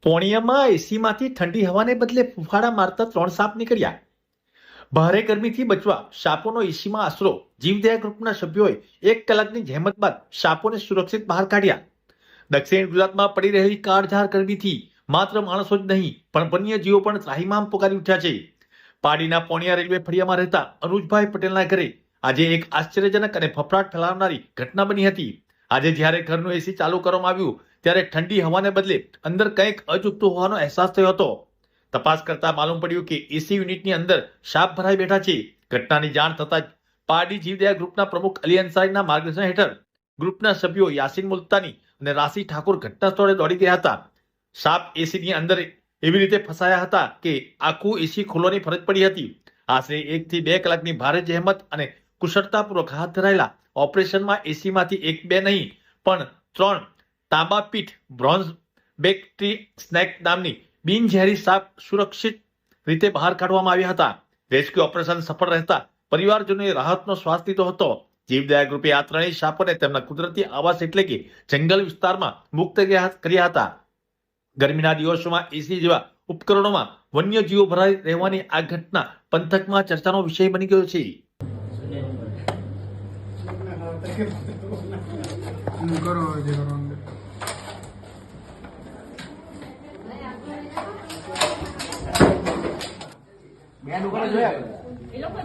પોણિયામાં એસીમાંથી ઠંડી હવાને બદલે ફૂફાડા મારતા 3 સાપ નીકળ્યા. ભારે ગરમીથી બચવા સાપોનો એસીમાં આશરો. જીવદયા ગ્રુપના સભ્યોએ 1 કલાકની જહેમત બાદ સાપોને સુરક્ષિત બહાર કાઢ્યા. દક્ષિણ ગુજરાતમાં પડી રહેલી કાળઝાળ ગરમીથી માત્ર માણસો જ નહીં પણ વન્ય જીવો પણ ત્રાહિમામ પોકારી ઉઠ્યા છે. પાડીના પોણિયા રેલવે ફળિયામાં રહેતા અનુજભાઈ પટેલના ઘરે આજે એક આશ્ચર્યજનક અને ફફડાટ ફેલાવનારી ઘટના બની હતી. આજે જ્યારે ઘરનું એસી ચાલુ કરવામાં આવ્યું ત્યારે ઠંડી હવાને બદલે અંદર કંઈક અજુગતું હોવાનો અહેસાસ થયો હતો. તપાસ કરતા માલુમ પડ્યું કે એસી યુનિટની અંદર સાપ ભરાઈ બેઠા છે. ઘટનાની જાણ થતાં જ પારડી જીવદયા ગ્રુપના પ્રમુખ અલી અંસારીના માર્ગદર્શન હેઠળ ગ્રુપના સભ્યો યાસીન મુલ્તાની અને રાશી ઠાકોર ઘટના સ્થળે દોડી ગયા હતા. સાપ એસીની અંદર એવી રીતે ફસાયા હતા કે આખું એસી ખોલવાની ફરજ પડી હતી. આશરે 1 થી 2 કલાકની ભારે જહેમત અને કુશળતાપૂર્વક હાથ ધરાયેલા ઓપરેશનમાં એસીમાંથી 1-2 નહીં પણ 3 તાંબા પીઠ બ્રોન્ઝ બેક્ટી સ્નેક નામની બિનઝેરી સાપ સુરક્ષિત રીતે બહાર કાઢવામાં આવ્યા હતા. રેસ્ક્યુ ઓપરેશન સફળ રહેતા પરિવારજનોએ રાહતનો શ્વાસ લીધો હતો. જીવદયા ગ્રુપે આ 3 સાપોને તેમના કુદરતી આવાસ એટલે કે જંગલ વિસ્તારમાં મુક્ત કર્યા હતા. ગરમીના દિવસોમાં એસી જેવા ઉપકરણોમાં વન્યજીવો ભરાઈ રહેવાની આ ઘટના પંથકમાં ચર્ચાનો વિષય બની ગયો છે. એ લોકો